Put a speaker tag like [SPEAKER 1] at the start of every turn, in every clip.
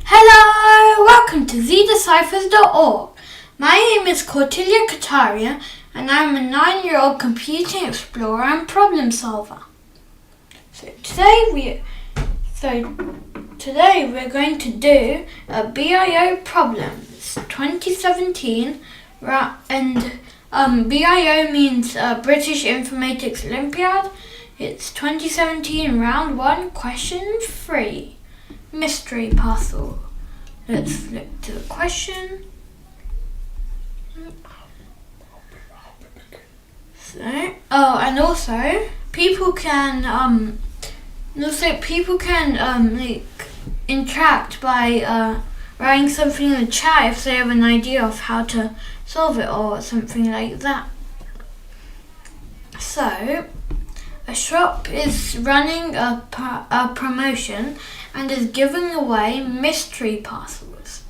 [SPEAKER 1] Hello, welcome to zdeciphers.org. My name is Cordelia Kataria and I'm a 9-year-old computing explorer and problem solver. So today we're going to do a BIO problem. It's 2017 and BIO means British Informatics Olympiad. It's 2017 round 1 question 3. Mystery Parcel. Let's flip to the question. And also people can interact by writing something in the chat if they have an idea of how to solve it or something like that. So, a shop is running a promotion and is giving away mystery parcels.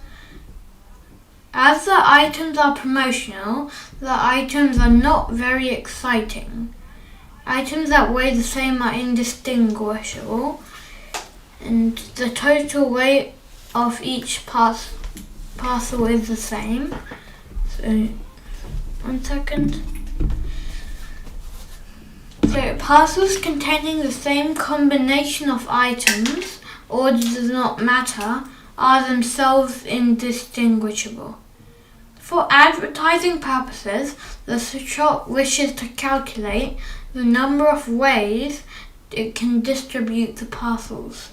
[SPEAKER 1] As the items are promotional, the items are not very exciting. Items that weigh the same are indistinguishable, and the total weight of each parcel is the same. So, 1 second. So, parcels containing the same combination of items, order does not matter, are themselves indistinguishable. For advertising purposes, the shop wishes to calculate the number of ways it can distribute the parcels.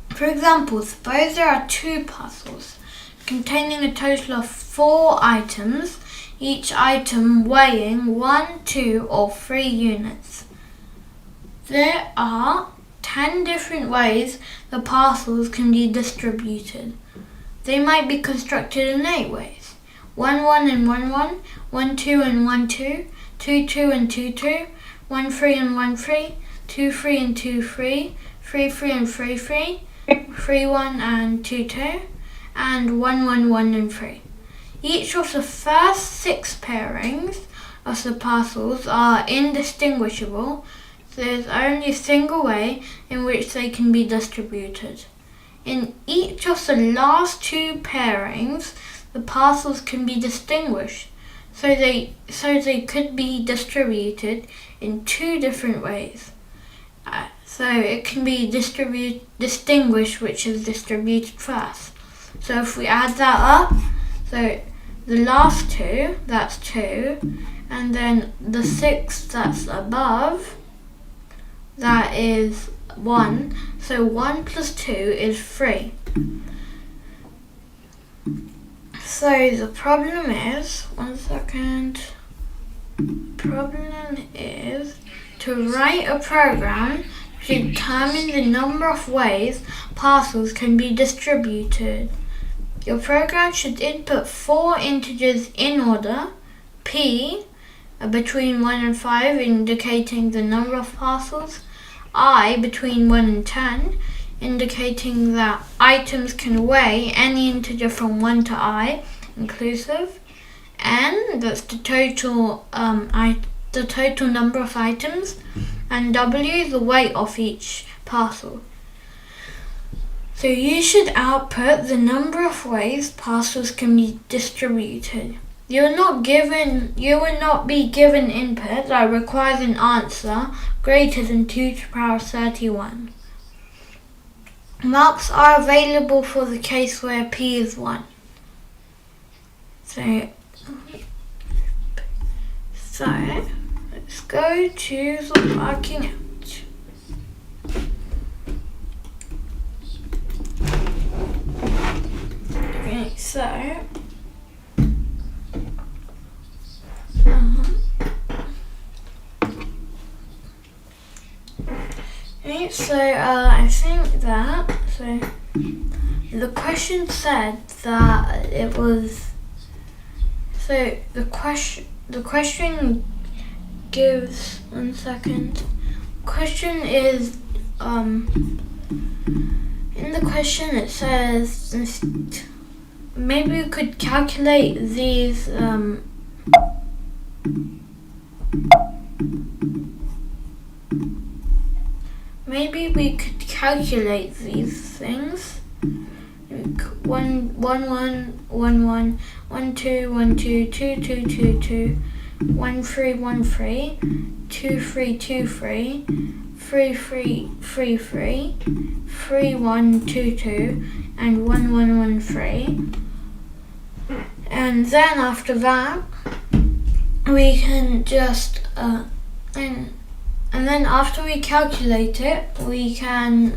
[SPEAKER 1] For example, suppose there are 2 parcels containing a total of 4 items, each item weighing 1, 2, or 3 units. There are 10 different ways the parcels can be distributed. They might be constructed in 8 ways. 1, 1 and 1, 1, 1, 2 and 1, 2, 2, 2 and 2, 2, 1, 3 and 1, 3, 2, 3 and 2, 3, 3, 3 and 3, 3, 3, 1 and 2, 2, and 1, 1, 1 and 3. Each of the first 6 pairings of the parcels are indistinguishable. There's only a single way in which they can be distributed. In each of the last 2 pairings, the parcels can be distinguished, so they could be distributed in 2 different ways. So it can be distinguished which is distributed first. So if we add that up, so the last 2, that's 2, and then the 6th that's above, that is 1. So 1 plus 2 is 3. So the problem is, 1 second, problem is to write a program to determine the number of ways parcels can be distributed. Your program should input 4 integers in order: p, between 1 and 5, indicating the number of parcels; I, between 1 and 10, indicating that items can weigh any integer from 1 to I, inclusive; n, that's the total number of items; and w, the weight of each parcel. So you should output the number of ways parcels can be distributed. You will not be given input that requires an answer greater than 2 to the power of 31. Marks are available for the case where p is 1. So let's go to the working out. Okay, so I think that the question said that it was the question gives 1 second. Question is in the question it says maybe we could calculate these maybe we could calculate these things. 1 1 1 1 1 1 2 1 2 2 2 2 2 1 3 1 3 2 3 2 3 3 3 3 3 3 1 2 2 and 1 1 1 3. And then after that we can just and then after we calculate it, we can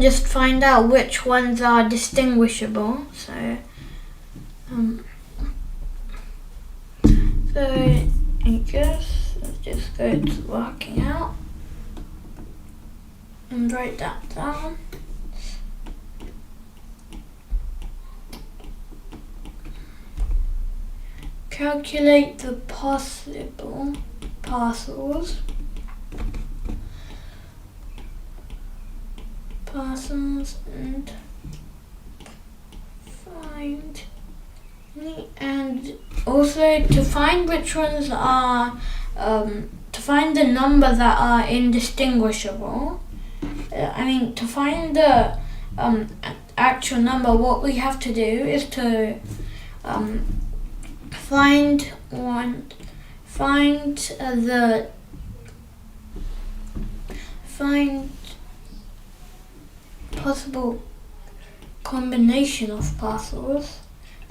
[SPEAKER 1] just find out which ones are distinguishable. So I guess let's just go to working out and write that down. Calculate the possible parcels and find, and also to find which ones are to find the number that are indistinguishable. To find the actual number, what we have to do is to find possible combination of parcels.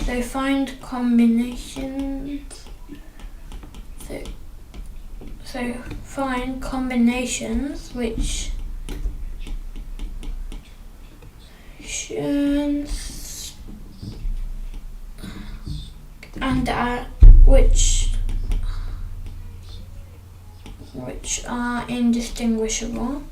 [SPEAKER 1] So find combinations. So find combinations which and which are indistinguishable.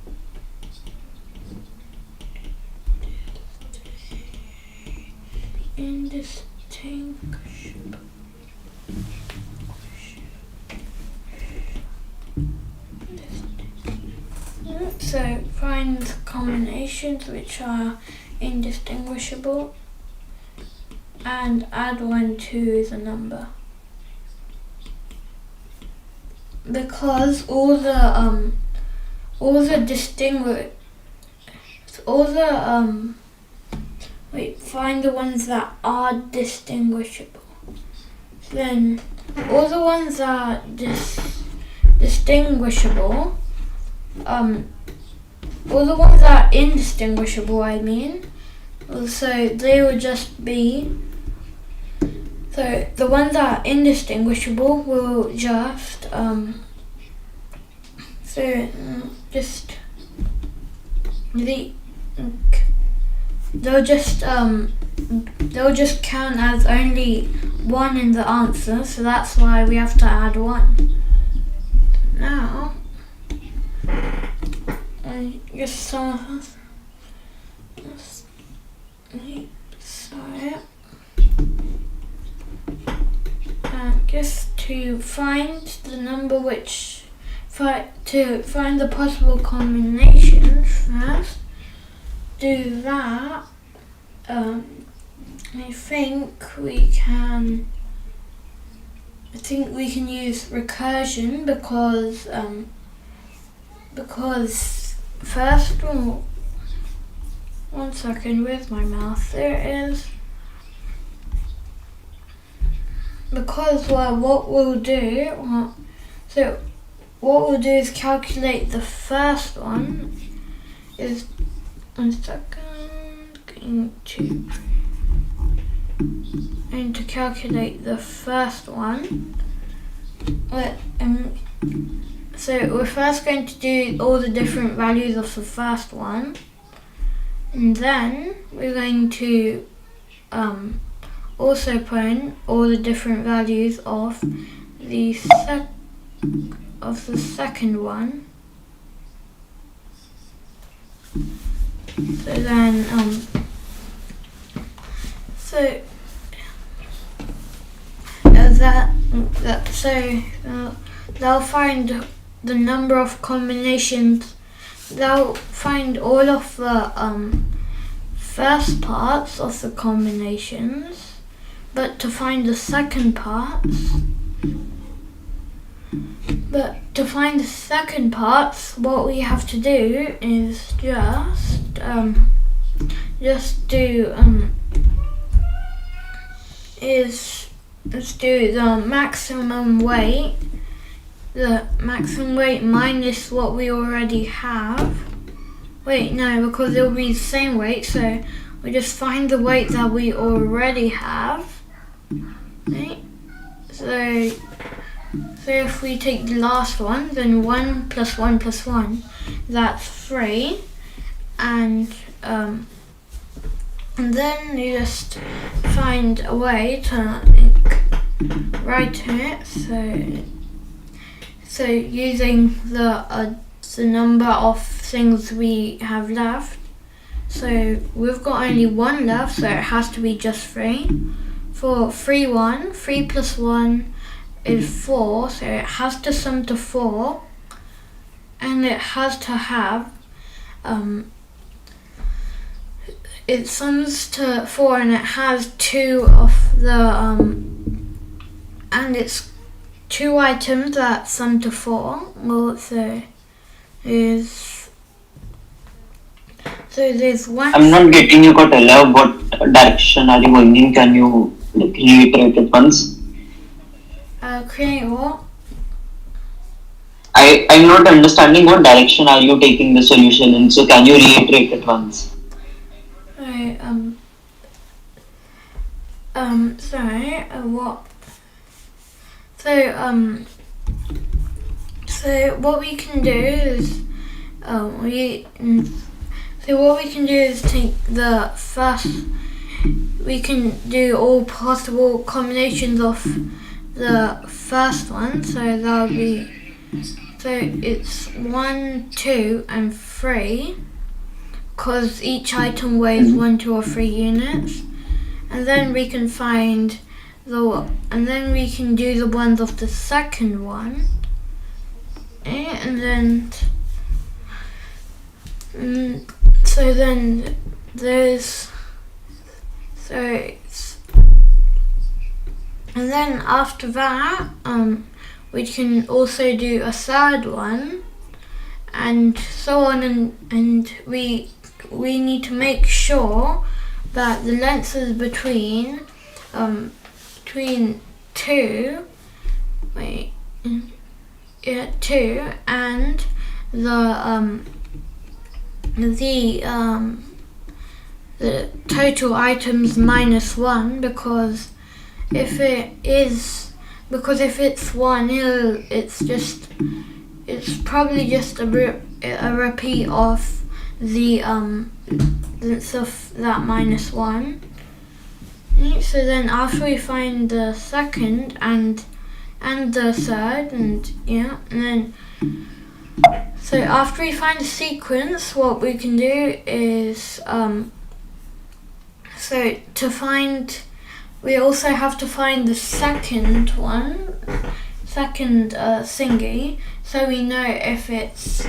[SPEAKER 1] So find combinations which are indistinguishable and add 1 to the number. Because find the ones that are distinguishable. Then all the ones that are distinguishable, all the ones that are indistinguishable, so they will just be, so the ones that are indistinguishable will just, they'll just count as only 1 in the answer, so that's why we have to add 1. Now, I guess some of us, to find the number to find the possible combinations first, do that. I think we can use recursion because first, one second, where's my mouse? There it is. Because what we'll do is calculate the first one. Is 1 second, going to calculate the first one. So we're first going to do all the different values of the first one, and then we're going to also put all the different values of the second one. So then they'll find the number of combinations. They'll find all of the first parts of the combinations, but to find the second parts, But to find the second parts, what we have to do is just do let's do the maximum weight. The maximum weight minus what we already have. Wait, no, because it'll be the same weight, so we just find the weight that we already have. Right? So if we take the last one, then 1 plus 1 plus 1, that's 3. And then you just find a way to write it. So using the number of things we have left. So we've got only 1 left, so it has to be just 3. For 3 plus 1 is 4, so it has to sum to 4, and it has to have it sums to 4, and it has 2 of the and it's 2 items that sum to 4. Well, so there's one.
[SPEAKER 2] I'm not getting you, Kotella. What direction are you going in? Can you reiterate it once?
[SPEAKER 1] Create what?
[SPEAKER 2] I'm not understanding what direction are you taking the solution in. So can you reiterate it once?
[SPEAKER 1] Right. Sorry. What? So what we can do is take the first. We can do all possible combinations of the first one. So that'll be. So it's 1, 2, and 3, because each item weighs 1, 2, or 3 units. And then we can find and then we can do the ones of the second one. And then so then there's and then after that we can also do a third one, and so on, and we need to make sure that the length is between 2 and the total items minus 1, because if it's 1, it's probably just a repeat of the length of that minus 1. So then after we find the second and the third, and then so after we find the sequence, what we can do is we also have to find the second thingy, so we know if it's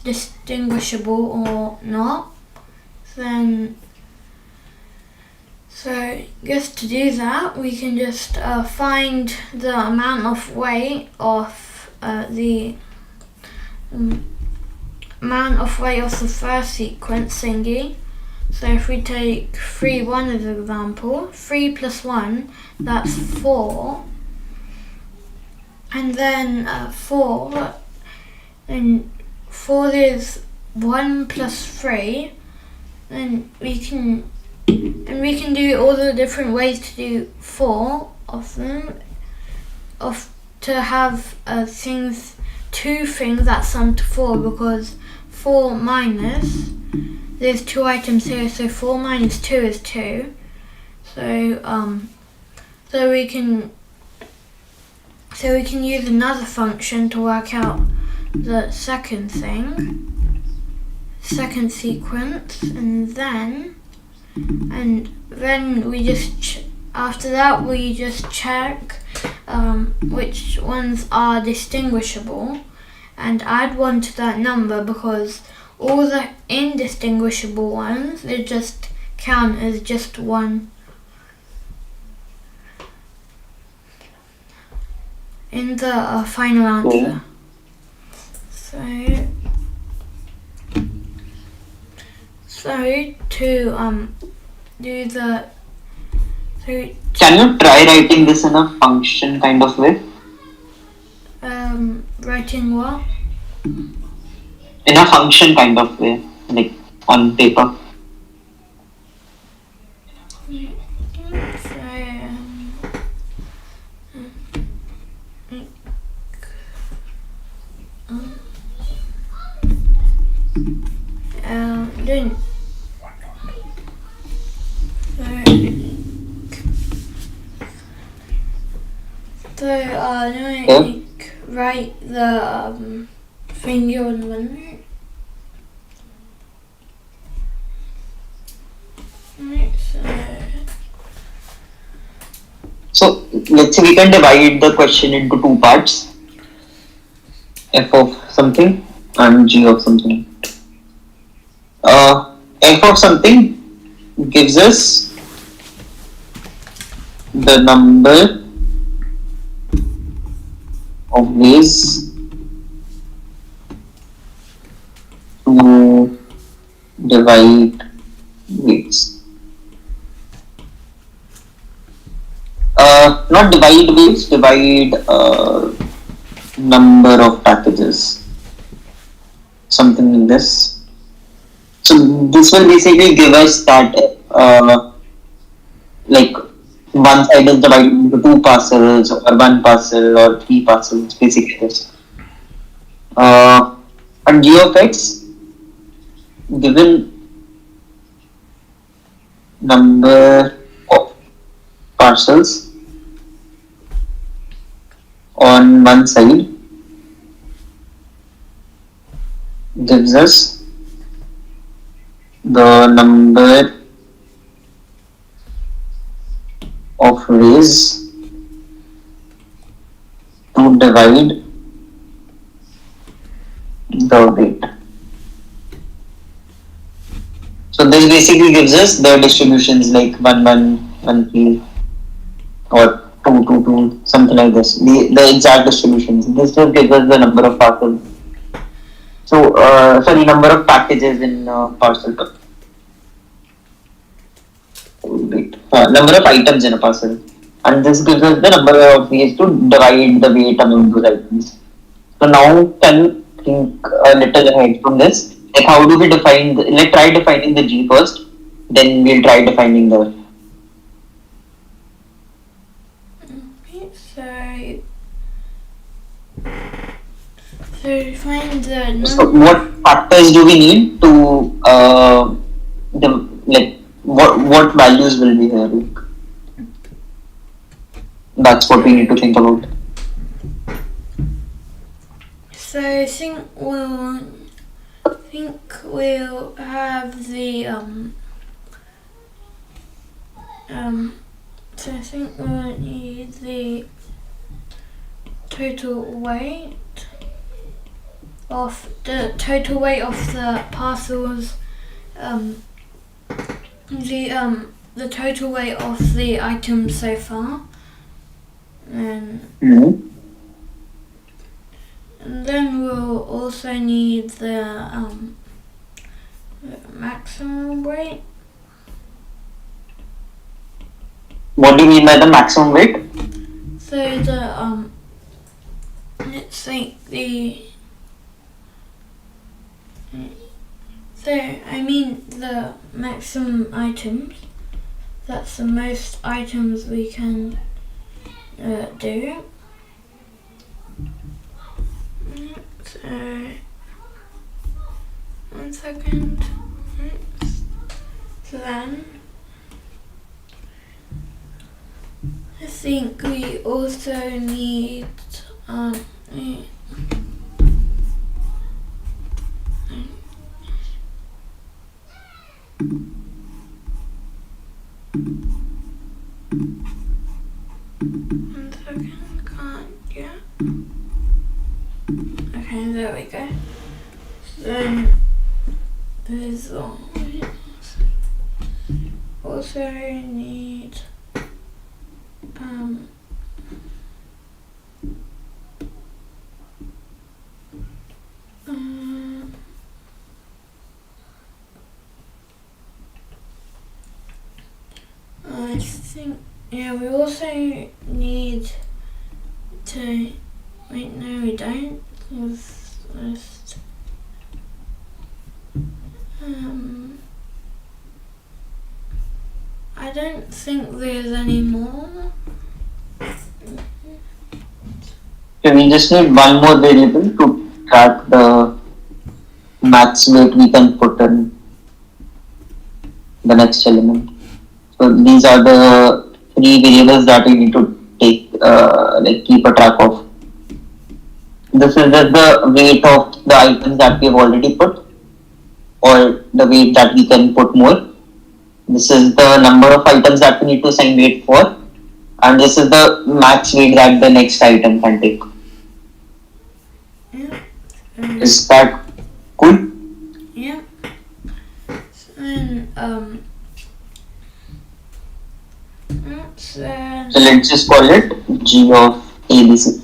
[SPEAKER 1] distinguishable or not. So just to do that, we can just find the amount of weight of the first sequence thingy. So if we take 3, 1 as an example, 3 plus 1, that's 4. And then 4 is 1 plus 3. And we can do all the different ways to do 4 of them, to have 2 things that sum to 4, because 4 minus, there's 2 items here, so 4 minus 2 is 2. So we can use another function to work out the second sequence, and then we just after that we just check which ones are distinguishable and add 1 to that number, because all the indistinguishable ones, they just count as just 1. in the final answer. So to do the
[SPEAKER 2] can you try writing this in a function kind of way?
[SPEAKER 1] Writing what?
[SPEAKER 2] In a function kind of way, like on paper.
[SPEAKER 1] Write the finger on the limit.
[SPEAKER 2] So let's say we can divide the question into two parts, f of something and g of something. F of something gives us the number of ways to divide weights. Not divide weights, divide number of packages. Something like this. So this will basically give us that like one side is divided into two parcels or one parcel or three parcels, basically this. And g of x, given number of parcels on one side gives us the number of ways to divide the weight. So this basically gives us the distributions like 1, 1, 1, 3 or 2, 2, 2, something like this. The exact distributions. This just gives us the number of parcels. So, number of packages in parcel. Number of items in a parcel. And this gives us the number of ways to divide the weight among those items. So now can you think a little ahead from this? Like how do we define, let's try defining the G first, then we'll try defining the.
[SPEAKER 1] So find the number.
[SPEAKER 2] So what factors do we need to what values will be here? That's what we need to think about.
[SPEAKER 1] So I think we'll have the so I think we'll need the total weight of the parcels, the total weight of the items so far, and then we'll also need the maximum weight.
[SPEAKER 2] What do you mean by the maximum weight?
[SPEAKER 1] So the let's think the. So I mean the maximum items. That's the most items we can do. So 1 second. So then I think we also need one second, can't yet. Okay, there we go. So there's also think, yeah, we also need to, wait, no we don't, list, I don't think there's any more.
[SPEAKER 2] Okay, we just need one more variable to track the max weight we can put in the next element. So these are the three variables that we need to take, keep a track of. This is just the weight of the items that we have already put, or the weight that we can put more. This is the number of items that we need to assign weight for, and this is the max weight that the next item can take.
[SPEAKER 1] Yeah.
[SPEAKER 2] Is that cool?
[SPEAKER 1] Yeah. And
[SPEAKER 2] So let's just call it G of ABC.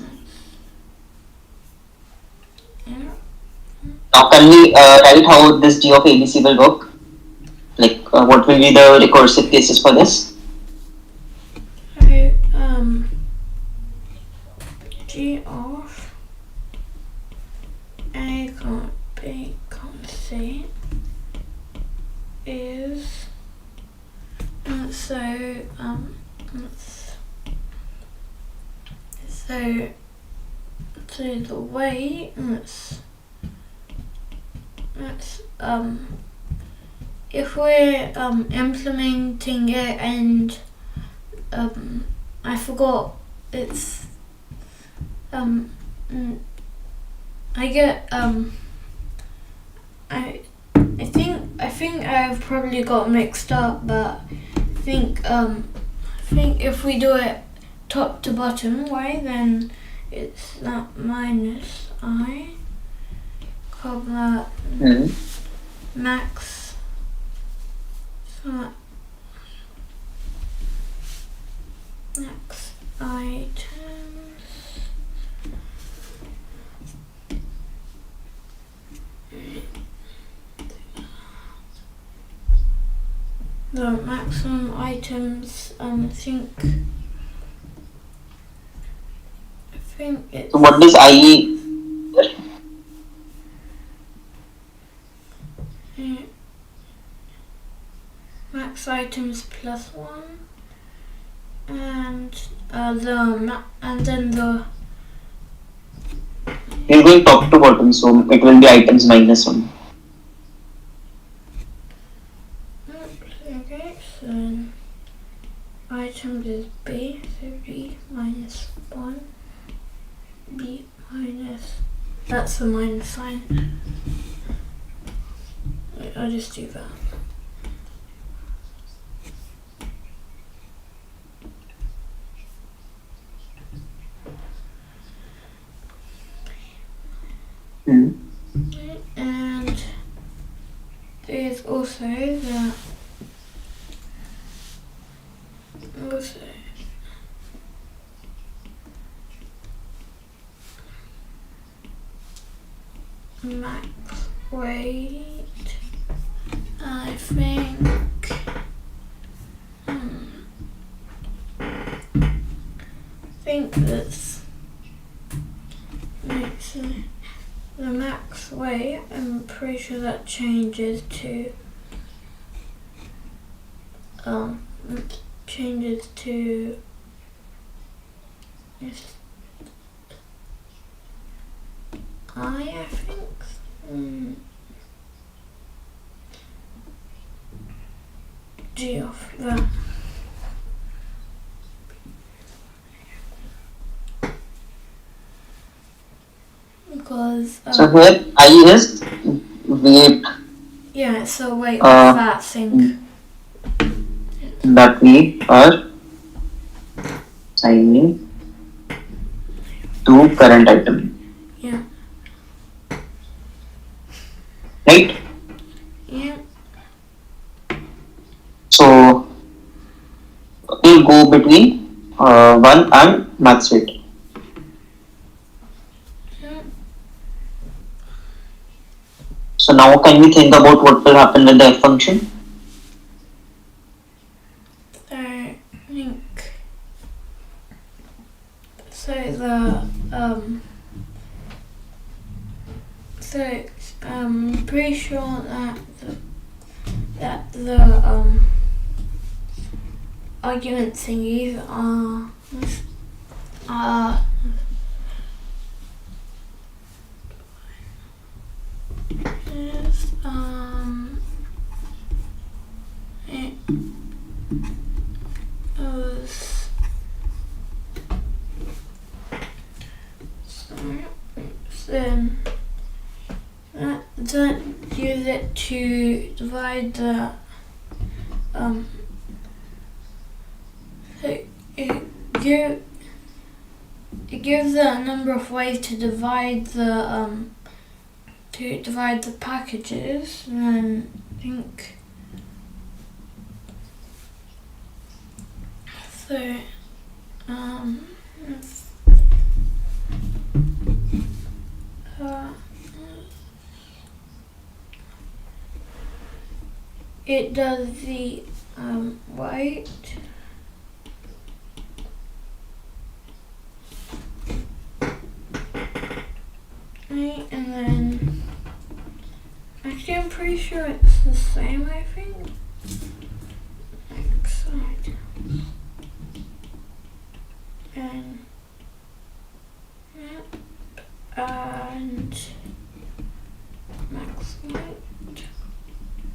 [SPEAKER 1] yeah.
[SPEAKER 2] Now can we write how this G of ABC will work? Like what will be the recursive cases for this?
[SPEAKER 1] So G of A, B, C is so the way if we're implementing it and I forgot it's I get I think I've probably got mixed up, but I think if we do it top to bottom way, then it's that minus I comma max max items the maximum items I think it's
[SPEAKER 2] So what does IE?
[SPEAKER 1] max items plus 1 and then the
[SPEAKER 2] We're going top to bottom, so it will be items minus 1.
[SPEAKER 1] okay, so items is B, so B minus 1, B minus, that's the minus sign. Wait, I'll just do that. And there's also max weight. I think that's the max weight. I'm pretty sure that changes to I think G of that. Because
[SPEAKER 2] So here I is weight.
[SPEAKER 1] Yeah, so weight of that thing.
[SPEAKER 2] That we are assigning to current item.
[SPEAKER 1] Yeah.
[SPEAKER 2] Right?
[SPEAKER 1] Yeah.
[SPEAKER 2] So we'll go between 1 and max weight. So now can we think about what will happen with the f function?
[SPEAKER 1] So I think So the I'm pretty sure that the argument thingies are is it was then don't use it to divide the so it gives a number of ways to divide the packages, and I think so it does the weight right, and then actually I'm pretty sure it's the same, I think. Next side. And max weight.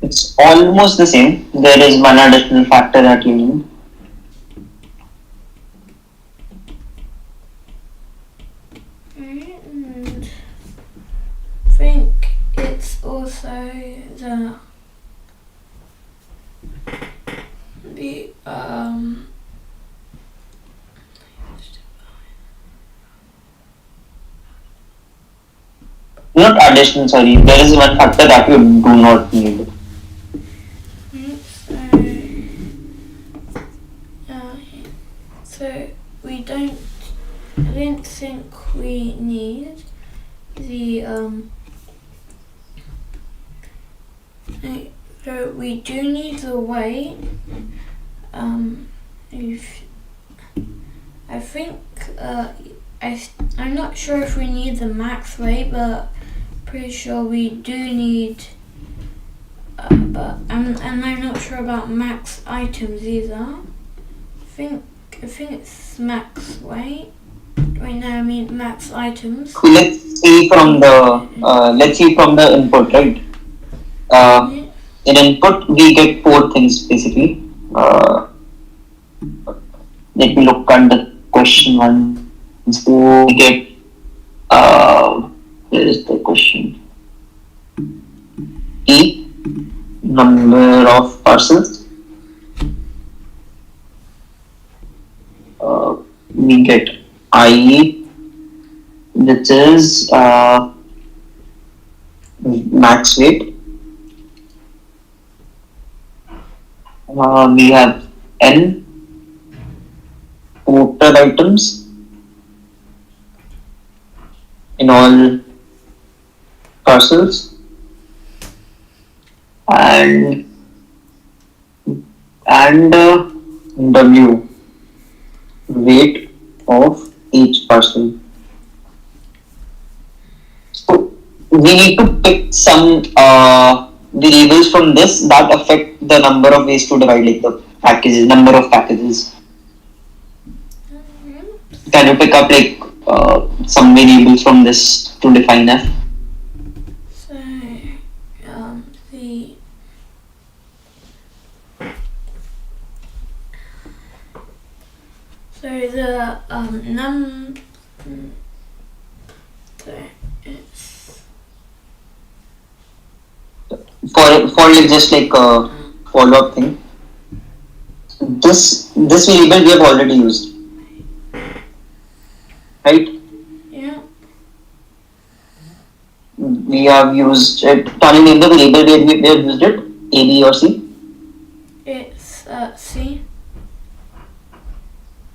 [SPEAKER 2] It's almost the same. There is one additional factor that you need.
[SPEAKER 1] And I think it's also the
[SPEAKER 2] Not additional, sorry. There is one factor that you do not need.
[SPEAKER 1] So we don't. I don't think we need the So we do need the weight. If I think I'm not sure if we need the max weight, but pretty sure we do need. But I'm not sure about max items either. I think it's max weight. Right now, I mean max items.
[SPEAKER 2] Let's see from the input, right? In input, we get 4 things basically. Let me look at the question one. So we get where is the question? E, number of parcels. We get I, which is max weight. We have N, total items in all parcels, and W, weight of each parcel. So we need to pick some variables from this that affect the number of ways to divide, like the packages, number of packages. Can you pick up like some variables from this to define F?
[SPEAKER 1] So the it's
[SPEAKER 2] for just like a follow-up thing. This variable we have already used, right?
[SPEAKER 1] Yeah.
[SPEAKER 2] We have used it. Can you name the variable where we have used it? A, B, or C?
[SPEAKER 1] It's C.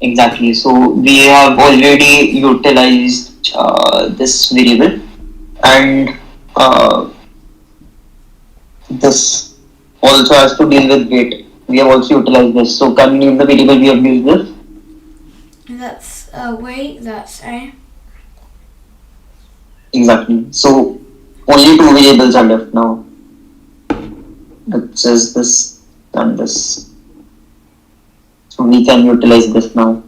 [SPEAKER 2] Exactly. So we have already utilized this variable, and this also has to deal with weight. We have also utilized this. So can you name the variable we have used this?
[SPEAKER 1] That's weight, that's A.
[SPEAKER 2] Exactly. So only two variables are left now. Which is this and this. So we can utilize this now.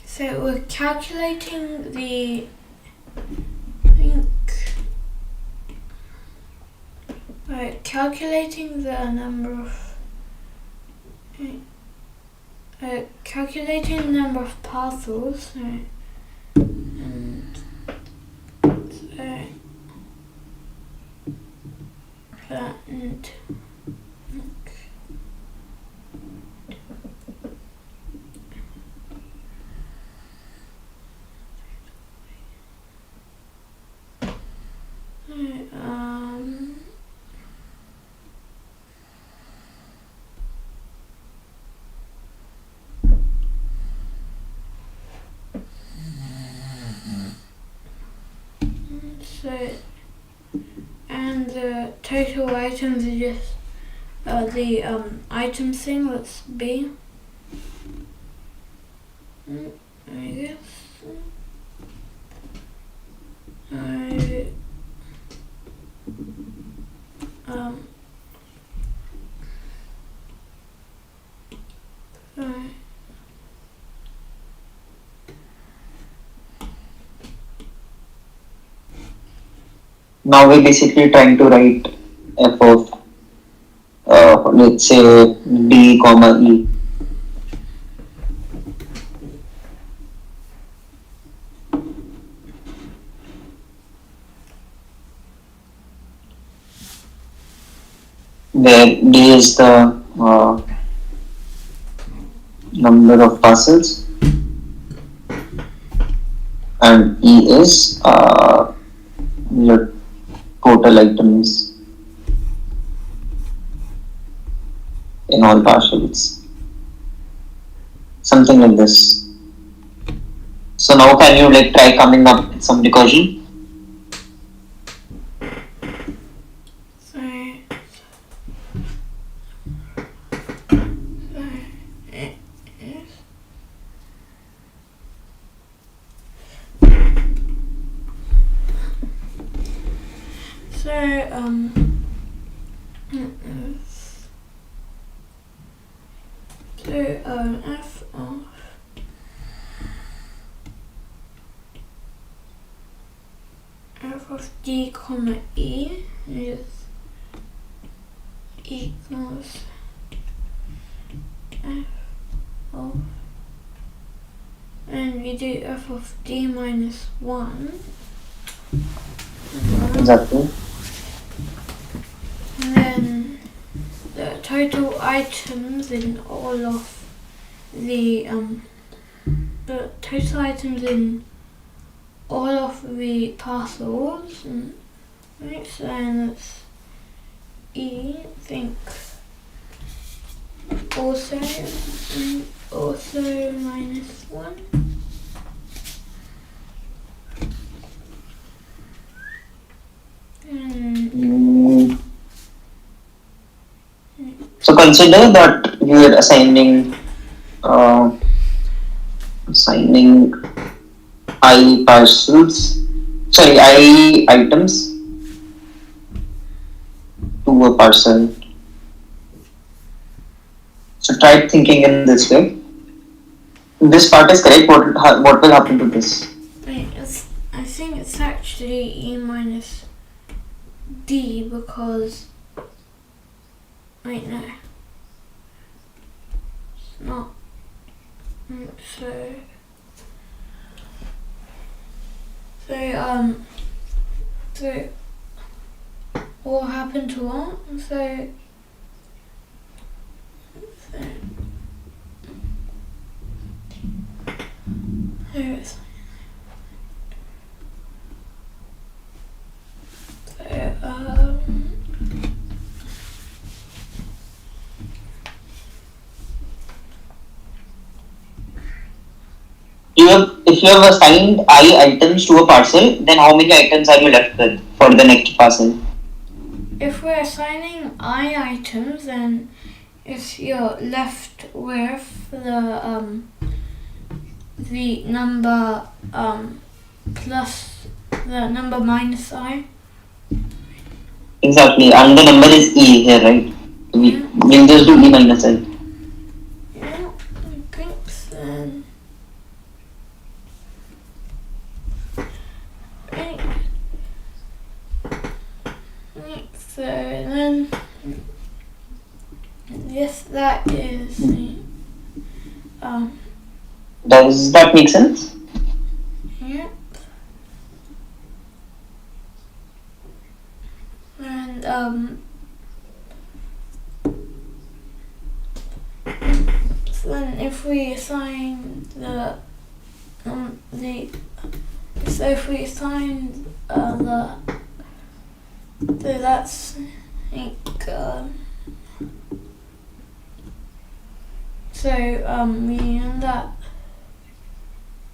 [SPEAKER 1] So we're calculating the, calculating the number of parcels. And the total items are just the item thing, that's B. I guess.
[SPEAKER 2] Now we're basically trying to write f of let's say d comma e. Where d is the number of parcels and e is the total items in all parcels. Something like this. So now can you try coming up with some recursion?
[SPEAKER 1] F of d comma e is equals f of, and we do f of d minus 1.
[SPEAKER 2] Exactly.
[SPEAKER 1] And then the total items in all of the total items in all of the parcels, right, so then that's E, I think, also minus 1.
[SPEAKER 2] So consider that you are assigning I items to a parcel. So try thinking in this way. This part is correct. What will happen to this?
[SPEAKER 1] I think it's actually E minus D because, wait, no, it's not. So what happened to what? So here it is.
[SPEAKER 2] if you have assigned I items to a parcel, then how many items are you left with for the next parcel?
[SPEAKER 1] If we're assigning I items, then if you're left with the number plus the number minus I.
[SPEAKER 2] Exactly, and the number is E here, right? We'll just do E minus I.
[SPEAKER 1] Yeah, I think so. Right, so then yes, that is
[SPEAKER 2] Does that make sense?
[SPEAKER 1] yeah. And so then if we assign so if we assign so that's I think we end up,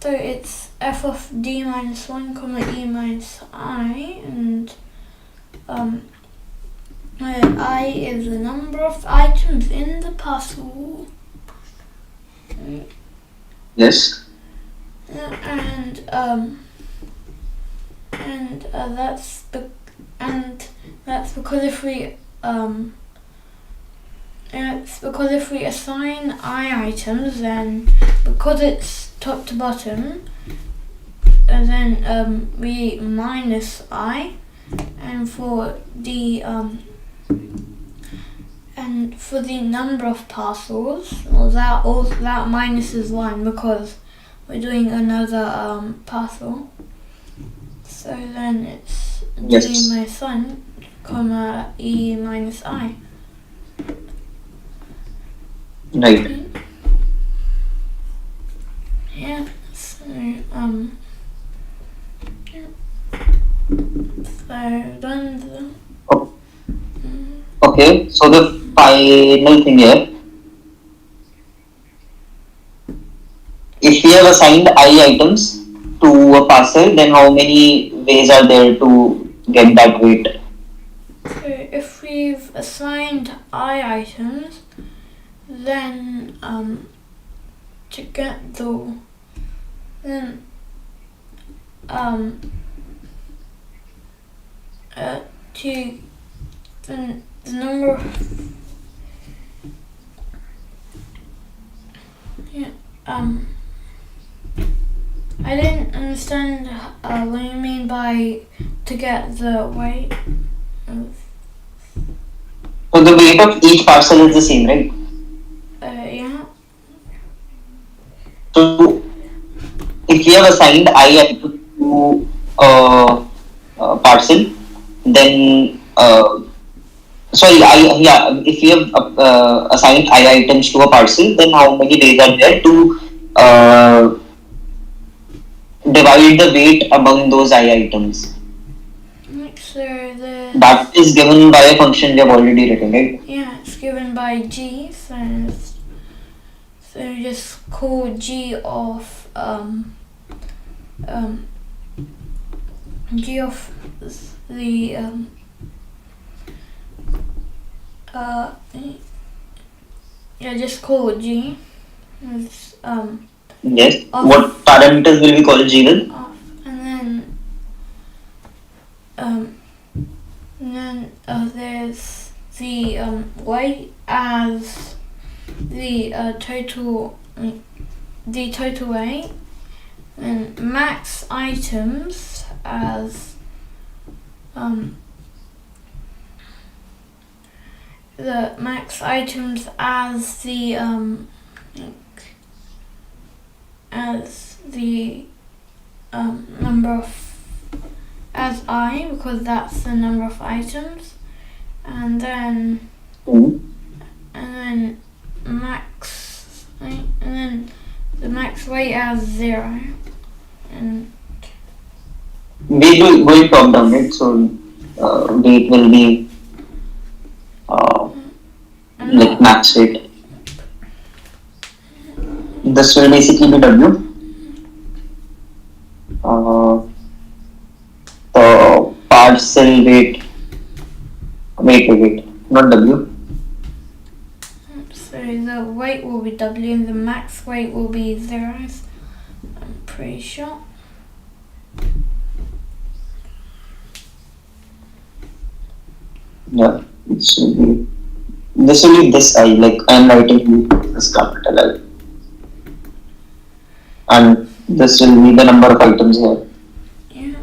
[SPEAKER 1] so it's f of d minus 1 comma e minus I, and where I is the number of items in the parcel.
[SPEAKER 2] Yes.
[SPEAKER 1] And that's because if we assign I items, then because it's top to bottom, then we minus I, and for the number of parcels, that minus is 1 because we're doing another parcel. So then it's d minus 1 comma e minus I.
[SPEAKER 2] Right.
[SPEAKER 1] Yeah. So done.
[SPEAKER 2] Okay. So the final thing here, if we have assigned I items to a parcel, then how many ways are there to get that weight?
[SPEAKER 1] So if we've assigned I items, then to get the number of I didn't understand what you mean by to get the weight of.
[SPEAKER 2] So the weight of each parcel is the same, right?
[SPEAKER 1] Yeah.
[SPEAKER 2] So if we have assigned I item to a parcel, then if we have assigned I items to a parcel, then how many days are there to divide the weight among those I items?
[SPEAKER 1] So
[SPEAKER 2] that is given by a function we have already written, right?
[SPEAKER 1] Yeah, it's given by g. So just call g of g of the just call g as
[SPEAKER 2] yes. What parameters will we call g with?
[SPEAKER 1] And then there's the weight as the total weight, and max items as the max items as the number of as I, because that's the number of items, and then max, right? And then the max weight as 0, and
[SPEAKER 2] we will going top down, right? So weight will be like max weight. This will basically be W. uh, the parcel weight. Wait. Not W.
[SPEAKER 1] So the weight will be W and the max weight will be 0. I'm pretty sure.
[SPEAKER 2] Yeah, this will be this I, like I am writing this capital I. And this will be the number of items here.
[SPEAKER 1] Yeah.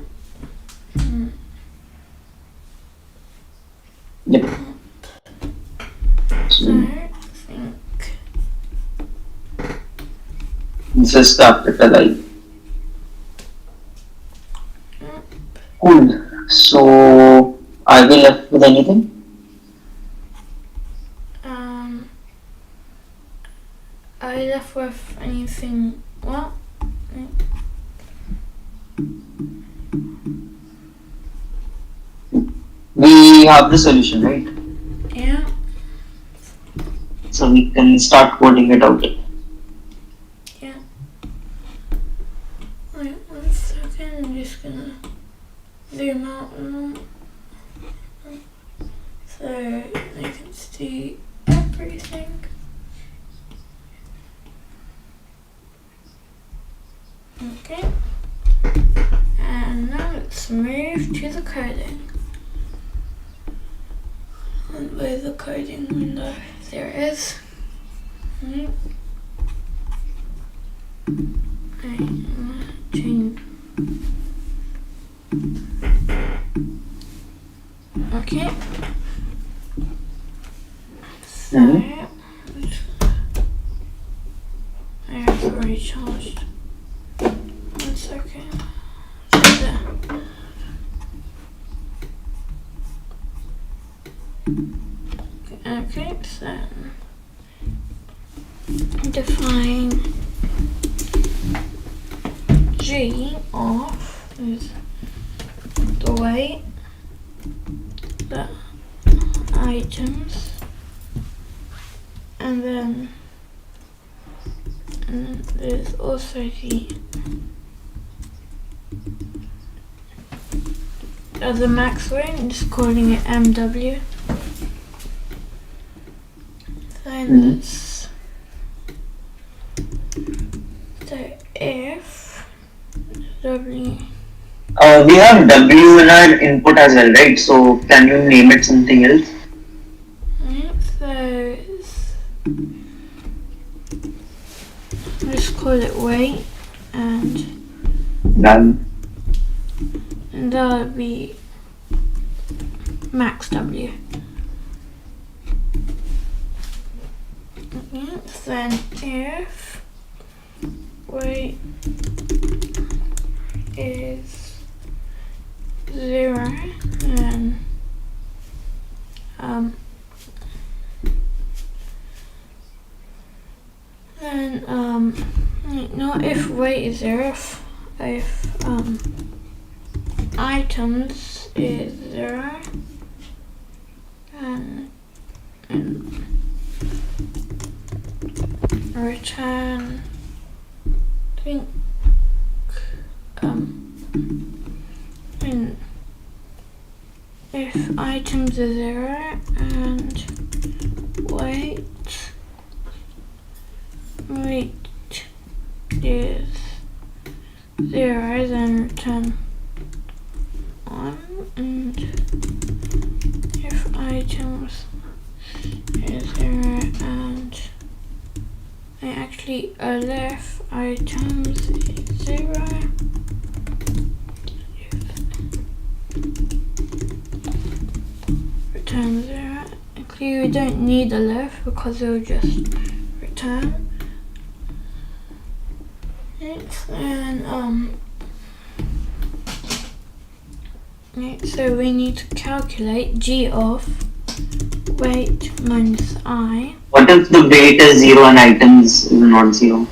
[SPEAKER 2] Yep.
[SPEAKER 1] So I think
[SPEAKER 2] This is capital I. Cool. So, are we left with anything?
[SPEAKER 1] are you left with anything? What?
[SPEAKER 2] We have the solution, right?
[SPEAKER 1] Yeah.
[SPEAKER 2] So we can start coding it out.
[SPEAKER 1] Yeah. Wait 1 second. I'm just gonna zoom out a lot. So I can see everything. Okay. And now let's move to the coding. And where's the coding window? There it is. Right. Change. Okay. So I have already charged. 1 second. Okay, so define G of is the weight, the items, and then there's also the max weight. I'm just calling it MW. Then let's so if W.
[SPEAKER 2] We have W in our input as well, right? So can you name it something else?
[SPEAKER 1] So just call it weight, and
[SPEAKER 2] Done.
[SPEAKER 1] and that'll be max W. Then if weight is 0, then not if weight is 0, if items is 0, and return, I think, and if items are 0 and weight is 0, then return 1, and if items is 0 and actually if items is 0, return 0. Actually we don't need a left because it will just return. And so we need to calculate G of weight minus I.
[SPEAKER 2] What if the weight is 0 and items is not 0?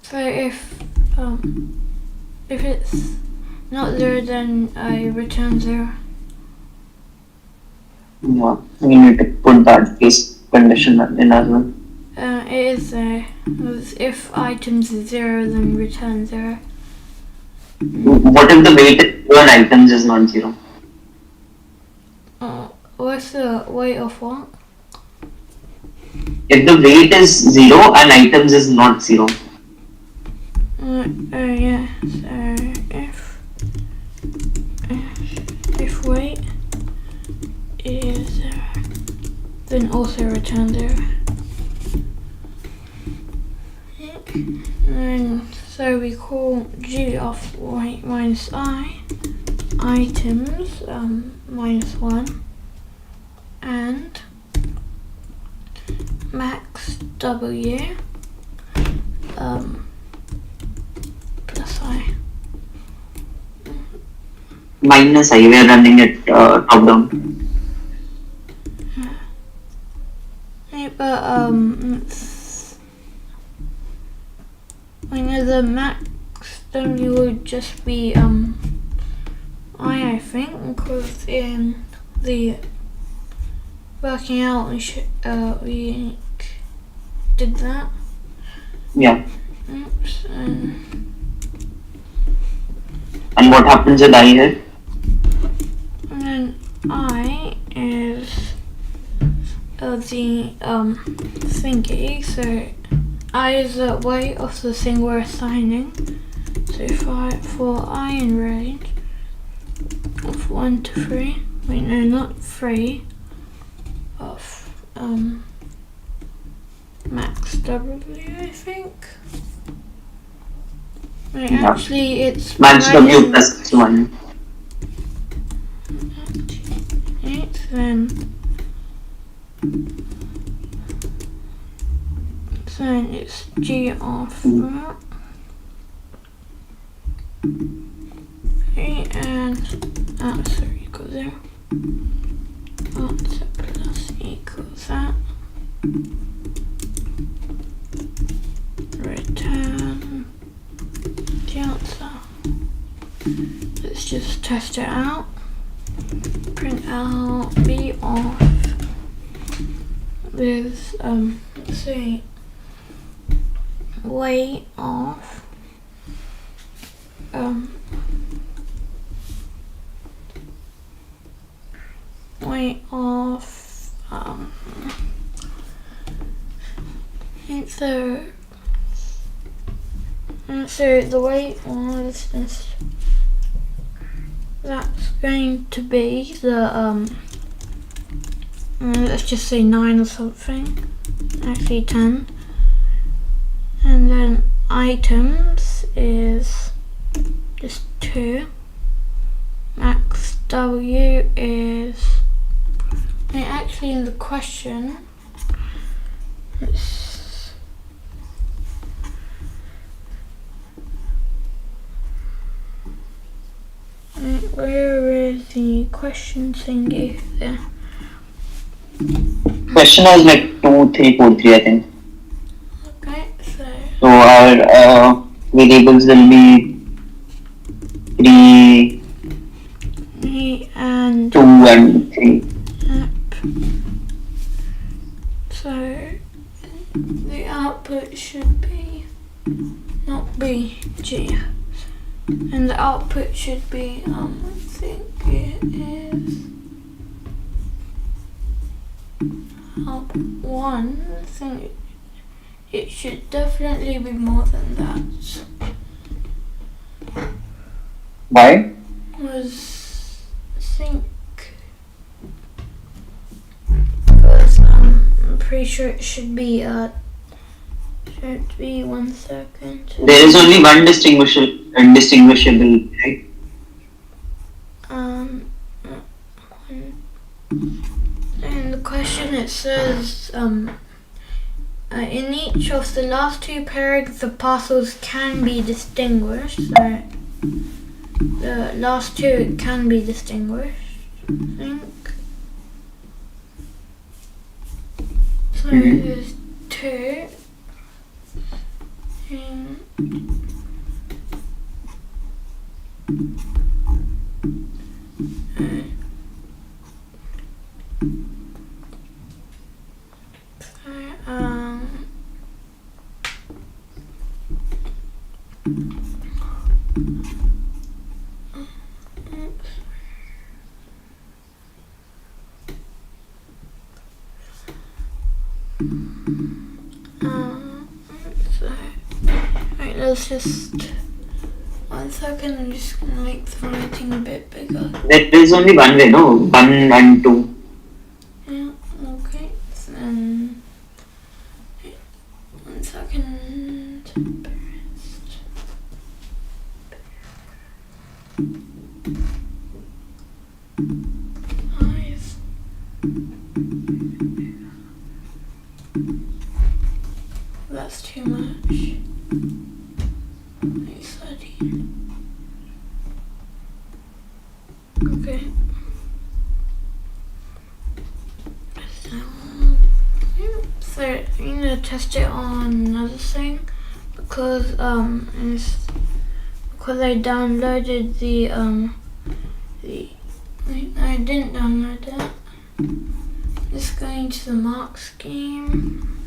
[SPEAKER 1] So if it's not 0, then I return 0.
[SPEAKER 2] Yeah, we need to put that case condition in as well.
[SPEAKER 1] It is there. If items is 0, then return 0.
[SPEAKER 2] What if the weight is 0 and items is not 0?
[SPEAKER 1] What's the weight of what?
[SPEAKER 2] If the weight is 0 and items is not 0.
[SPEAKER 1] Yeah. So if weight is 0, then also return 0. And so we call g of weight minus I items minus 1 and max W plus I.
[SPEAKER 2] Minus I, we are running it top down.
[SPEAKER 1] Yeah, but when the max W would just be I think, because in the working out we did that.
[SPEAKER 2] Yeah.
[SPEAKER 1] Oops.
[SPEAKER 2] And what happens with I here?
[SPEAKER 1] And then I is the thingy, so I is the weight of the thing we're assigning. So for I in range of 1 to 3, wait no, not 3, of max W, I think. Wait,
[SPEAKER 2] Yeah.
[SPEAKER 1] actually it's
[SPEAKER 2] Max W plus 1.
[SPEAKER 1] Then it's G of that. Okay, and sorry, equals 0. Answer plus equals that. Return the answer. Let's just test it out. Print out B off with let's see, weight of so the weight was this. That's going to be the let's just say 9 or something. Actually 10. And then items is just 2. Max W is actually in the question it's where is the question thingy there?
[SPEAKER 2] Question was like 2, 3, 4, 3, I think.
[SPEAKER 1] Okay,
[SPEAKER 2] So our variables will be 3, 2 and 3.
[SPEAKER 1] So the output should be not be G, and the output should be I think it is up 1. I think it should definitely be more than that.
[SPEAKER 2] Why?
[SPEAKER 1] Was I think because I'm pretty sure it should be 1 second.
[SPEAKER 2] There is only one indistinguishable, right?
[SPEAKER 1] In the question it says in each of the last 2 pairings the parcels can be distinguished. So the last 2 can be distinguished, I think. So there's 2. let's just 1 second. I'm just gonna make the writing a bit bigger.
[SPEAKER 2] There is only one way, no? 1 and 2.
[SPEAKER 1] Yeah, okay. Then 1 second. Five. That's too much. 13. Okay. So I'm gonna test it on another thing because because I downloaded the I didn't download it. Just going to the mark scheme.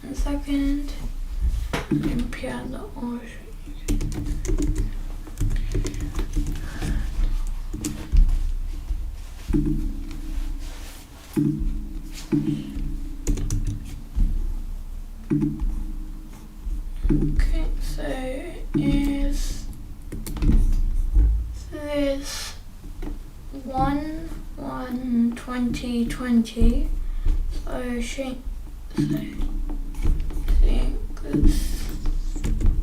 [SPEAKER 1] 1 second. Olympiad or okay, so there's 1/1/2020. So I think it's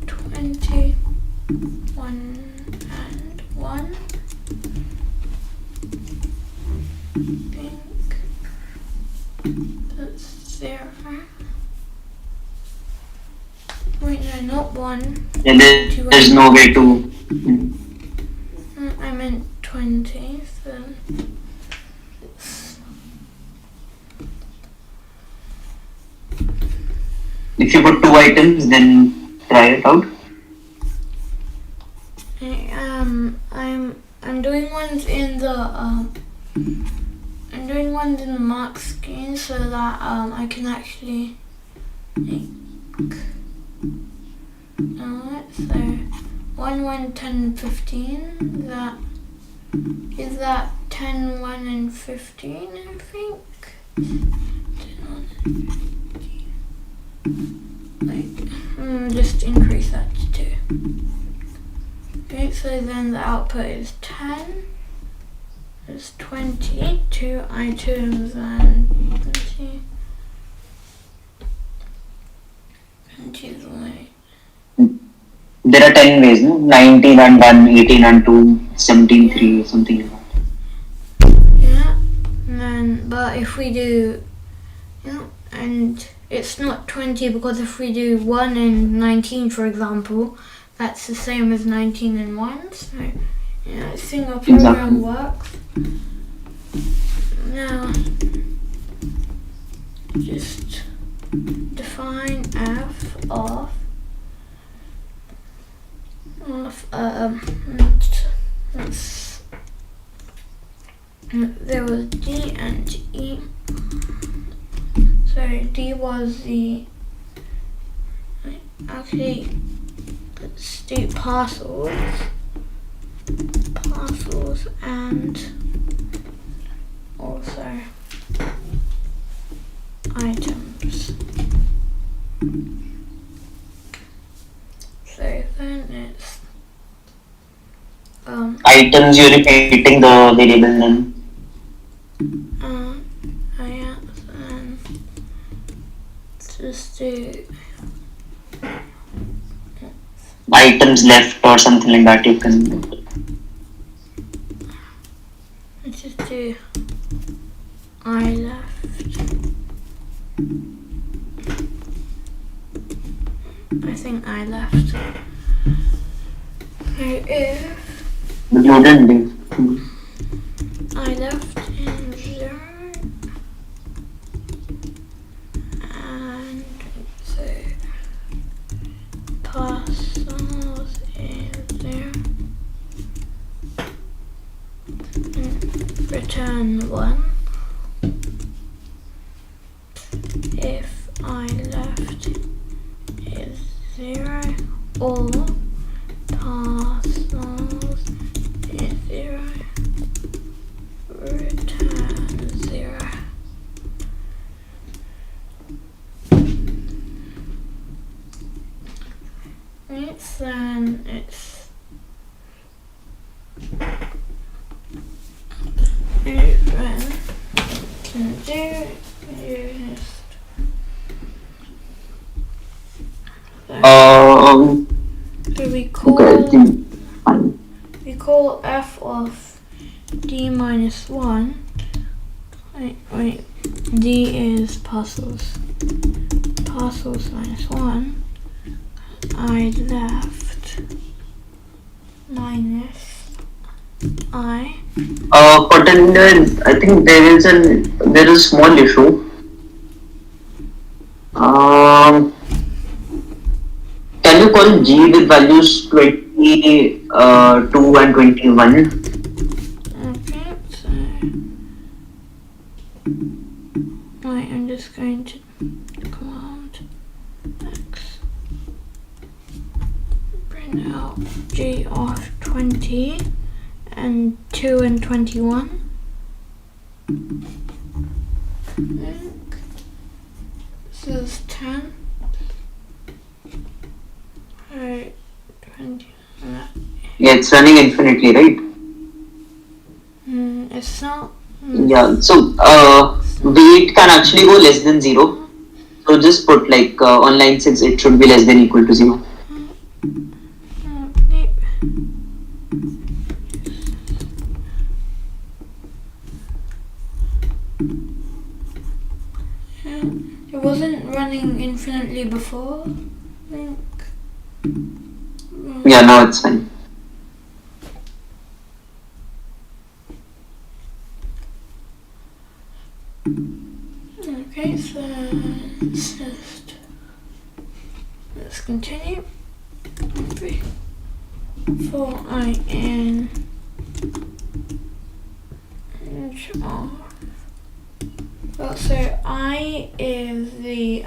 [SPEAKER 1] 21 and 1. I think that's 0. Wait, no, not 1.
[SPEAKER 2] And there's no way to.
[SPEAKER 1] I meant 20, so
[SPEAKER 2] If you put 2 items, then try it out.
[SPEAKER 1] I'm doing ones in the mark scheme so that I can actually make so 1 1 10 15. Is that 10 1 and 15? I think 10 1 and 15. Just increase that to 2. Okay, so then the output is 10. There's 20, 2 items and 20. 20 is the way.
[SPEAKER 2] There are 10 ways, no? 19 and 1, 18 and 2, 17, 3, something like that.
[SPEAKER 1] Yeah, and then, but if we do, and it's not 20 because if we do 1 and 19, for example, that's the same as 19 and 1. So, I think our program works. Now, just define f of there was D and E. So D was the actually let's do parcels and also items. So then it's
[SPEAKER 2] items, you're repeating the variable name.
[SPEAKER 1] yeah, and just do
[SPEAKER 2] items left or something like that. You can.
[SPEAKER 1] let's just do I left. I think I left. So if
[SPEAKER 2] But you didn't do.
[SPEAKER 1] I left in 0 and so parcels in 0 and return 1 if I left is 0 or parcels is 0 return 0. f of d minus 1, wait, d is parcels minus 1, I left minus I.
[SPEAKER 2] But I think there is a small issue. Can you call G with values 22 and 21?
[SPEAKER 1] Okay, so wait, I'm just going to command X, print out G of 20 and 2 and 21. This is 10. Alright, 20.
[SPEAKER 2] Yeah, it's running infinitely, right?
[SPEAKER 1] It's not.
[SPEAKER 2] Yeah, so weight can actually go less than 0. So just put like on line 6 it should be less than equal to 0.
[SPEAKER 1] It wasn't running infinitely before, I think.
[SPEAKER 2] Yeah, now it's fine.
[SPEAKER 1] Okay, so let's continue. For I in R. Well, so I is the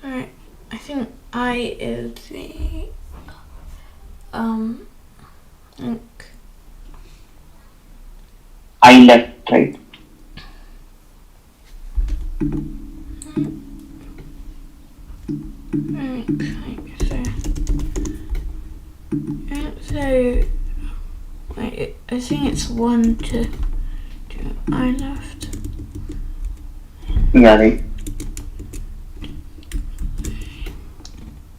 [SPEAKER 1] alright, I think I is the ink.
[SPEAKER 2] I left, right?
[SPEAKER 1] So wait, I think it's 1 to I left.
[SPEAKER 2] Yeah, right.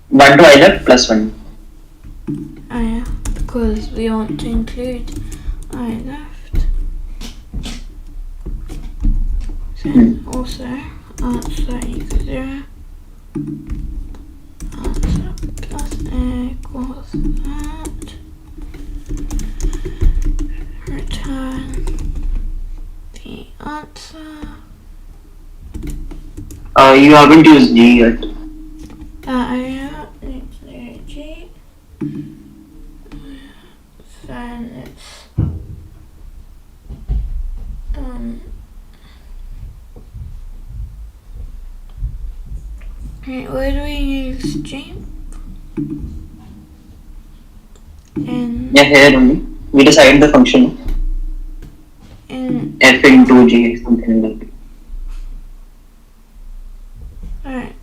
[SPEAKER 2] 1 to I left plus 1.
[SPEAKER 1] Oh yeah, because we want to include I left. So also answer equals 0. Answer plus equals that. Return the answer.
[SPEAKER 2] You haven't used G yet.
[SPEAKER 1] Yeah, it's G. Then it's right, where do we use G?
[SPEAKER 2] Yeah, here only. We decide the function.
[SPEAKER 1] In
[SPEAKER 2] F into G, something like that.
[SPEAKER 1] alright.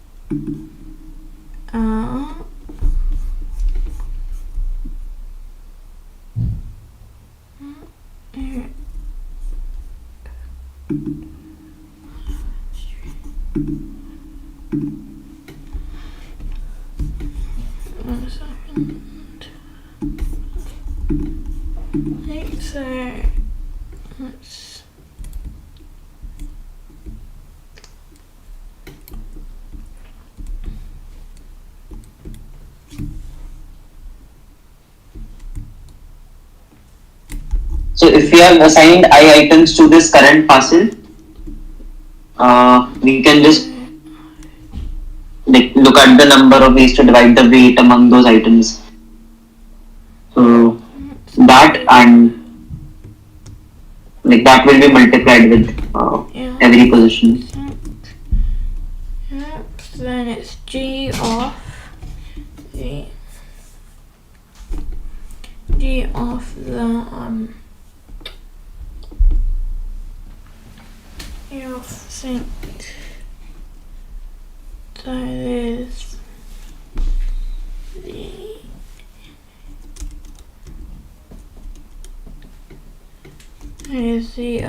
[SPEAKER 1] One second. Okay, so let's
[SPEAKER 2] So if we have assigned I items to this current parcel, we can just like look at the number of ways to divide the weight among those items. So that and like that will be multiplied with every position.
[SPEAKER 1] Yep, so then it's G of the I think that is the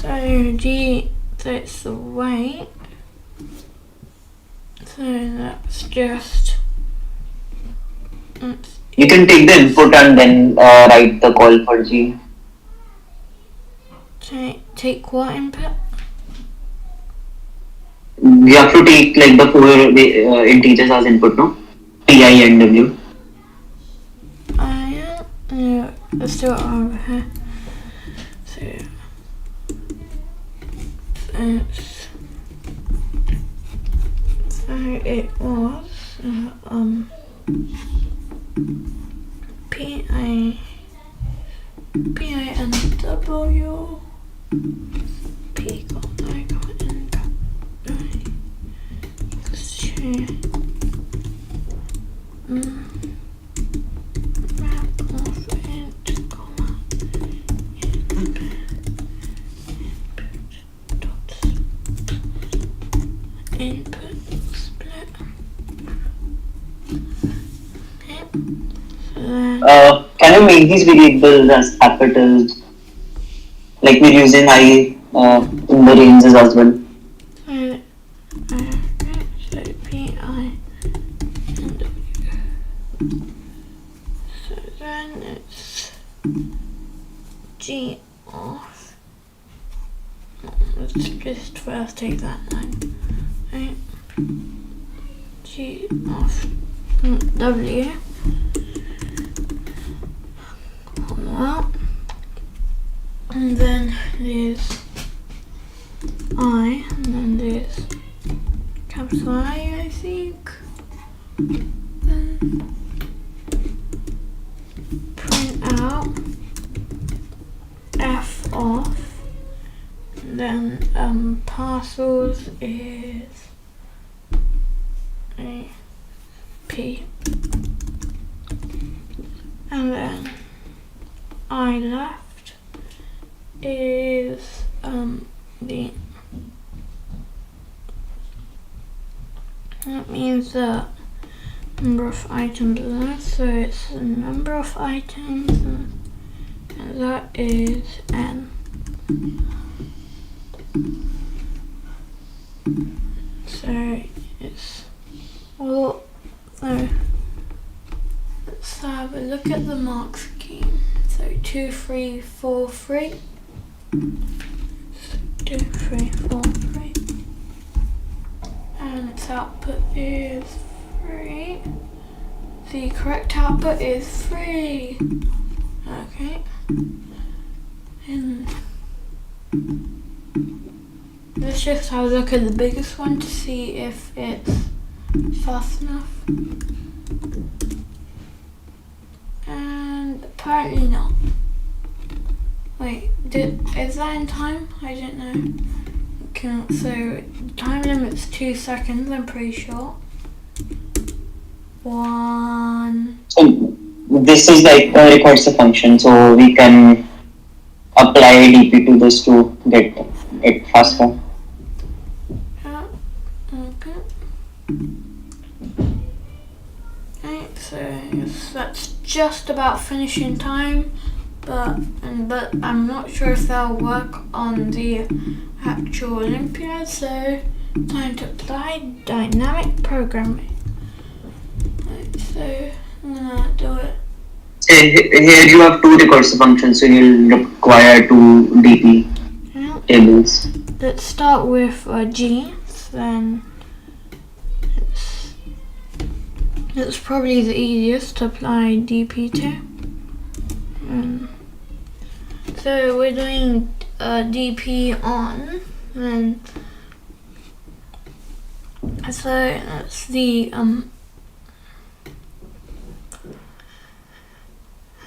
[SPEAKER 1] So G, so it's the weight. So that's just.
[SPEAKER 2] You can take the input and then write the call for G.
[SPEAKER 1] Take what input?
[SPEAKER 2] You have to take like the 4 integers as input, no? P, I, and W.
[SPEAKER 1] Yeah, let's do it over here. So it was P I N W P got I got N got wrap off int comma input split. Okay.
[SPEAKER 2] Can you make these variables as capitals? Like we're using I in the ranges as well.
[SPEAKER 1] So P I N W. So then it's G off. Let's just first take that line. Right. G off W. Comma. And then there's I, and then there's capital I think. Then print out F off. And then parcels is a P. And then I left is the, that means the number of items left, so it's the number of items and that is N. So it's well, so let's have a look at the mark scheme. So 2, 3, 4, 3. 2, 3, 4, 3. And its output is 3. The correct output is 3. Okay. And let's just have a look at the biggest one to see if it's fast enough. And apparently not. Wait, is that in time? I don't know. Okay, so time limit's 2 seconds, I'm pretty sure. 1.
[SPEAKER 2] So this is like a recursive function, so we can apply DP to this to get it faster.
[SPEAKER 1] Yeah, okay. Okay, so yes, that's just about finishing time, but I'm not sure if that'll work on the actual Olympiad, so time to apply dynamic programming. Right, so I'm gonna do it.
[SPEAKER 2] So here you have 2 recursive functions, so you'll require 2 DP tables.
[SPEAKER 1] Let's start with G, then it's probably the easiest to apply DP to. So we're doing DP on, and so that's the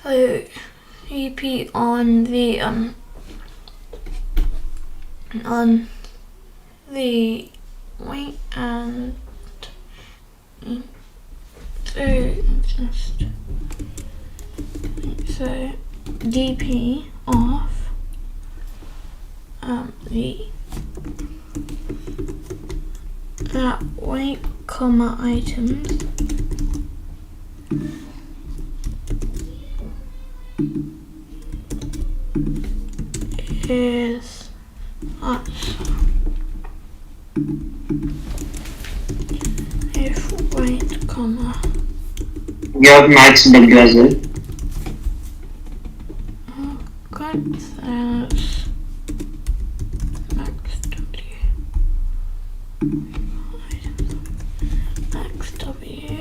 [SPEAKER 1] so DP on the weight and so DP off that weight comma items is If wait, comma.
[SPEAKER 2] You have max W as well.
[SPEAKER 1] Concepts max W. Max W.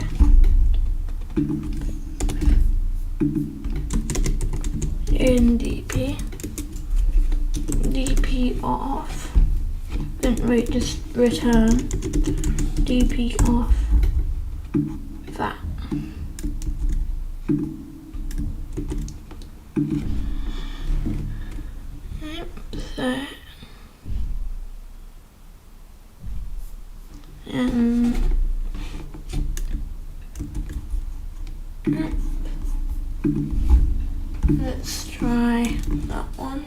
[SPEAKER 1] In DP. DP off. Then wait, just return. DP off. That. So, let's try that one.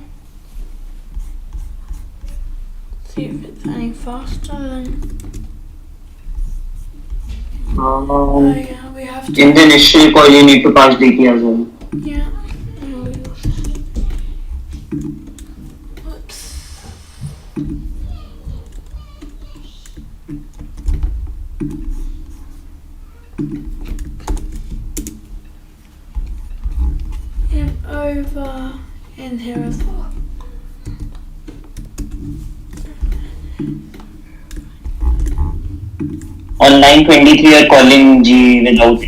[SPEAKER 1] See if it's any faster than. Oh yeah, we have to.
[SPEAKER 2] In the initial call, you need to pass DP as well.
[SPEAKER 1] Yeah. Whoops. And over in here as well.
[SPEAKER 2] On line 23, you're calling G without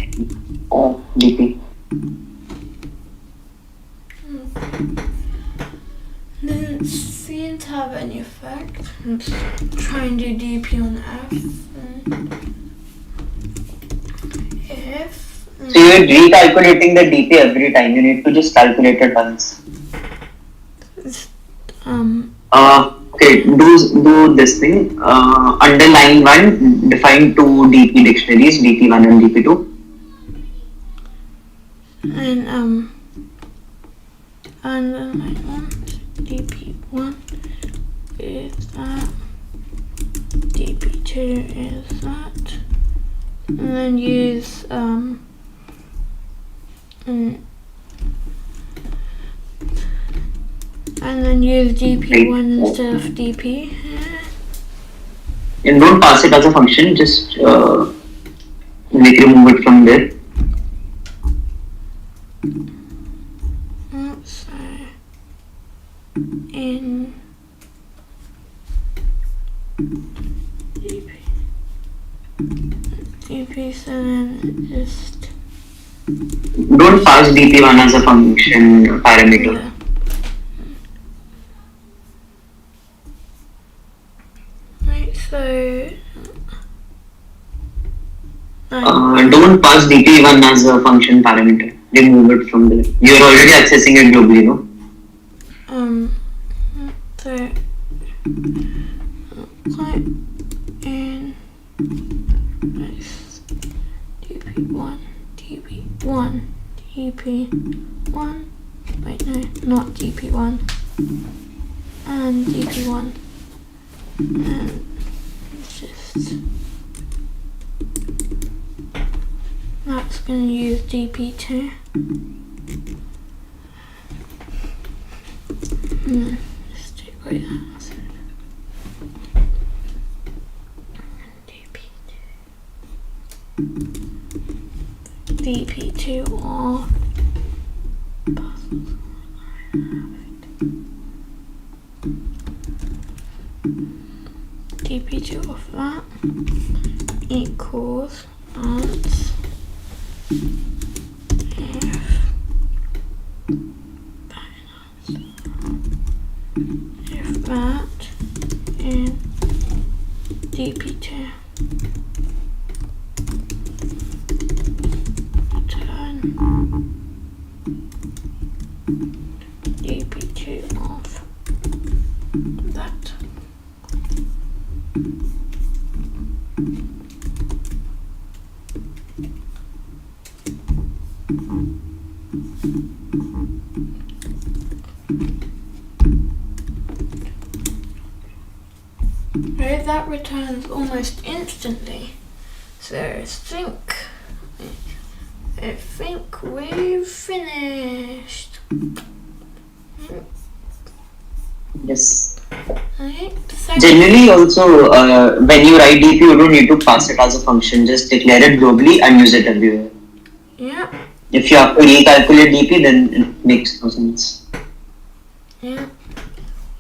[SPEAKER 2] DP.
[SPEAKER 1] Doesn't seem to have any effect. Let's try and do DP on F. If.
[SPEAKER 2] So you're recalculating the DP every time. You need to just calculate it once. Okay, do this thing. Under line 1, define two DP dictionaries, DP1 and DP2.
[SPEAKER 1] And under line 1, DP1 is that. DP2 is that. And then use and then use DP1 instead of DP.
[SPEAKER 2] And don't pass it as a function, just remove it from there.
[SPEAKER 1] So in DP, so then just
[SPEAKER 2] don't pass DP1 as a function parameter.
[SPEAKER 1] Yeah. Right, so
[SPEAKER 2] don't pass DP1 as a function parameter. Remove it from there. You're already accessing it globally, no?
[SPEAKER 1] So click in DP1, DP1, DP1. Wait, no, not DP1. And DP1. And just that's going to use DP2. Just take away that. DP2 or parcels. DP2 of that equals answer. If that in DP2 return DP2 of that. Right, that returns almost instantly. So I think we've finished.
[SPEAKER 2] Yes.
[SPEAKER 1] Okay. So
[SPEAKER 2] Generally, also, when you write DP, you don't need to pass it as a function. Just declare it globally and use it everywhere.
[SPEAKER 1] yeah.
[SPEAKER 2] If you have to recalculate DP, then it makes no sense.
[SPEAKER 1] Yeah.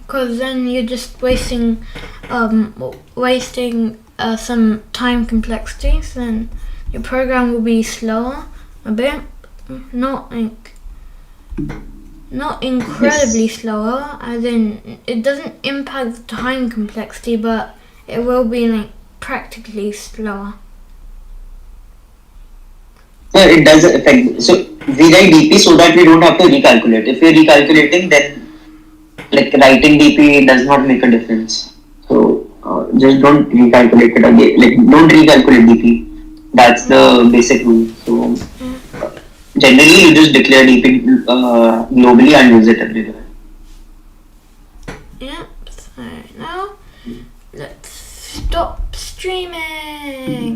[SPEAKER 1] Because then you're just wasting some time complexities, then your program will be slower a bit, not incredibly slower, as in it doesn't impact the time complexity, but it will be like practically slower.
[SPEAKER 2] So it does affect. So we write DP so that we don't have to recalculate. If we're recalculating, then like writing DP does not make a difference. So just don't recalculate it again. Like don't recalculate DP. That's the basic rule. So generally, you just declare DP globally and use it everywhere.
[SPEAKER 1] Yeah. So now let's stop streaming.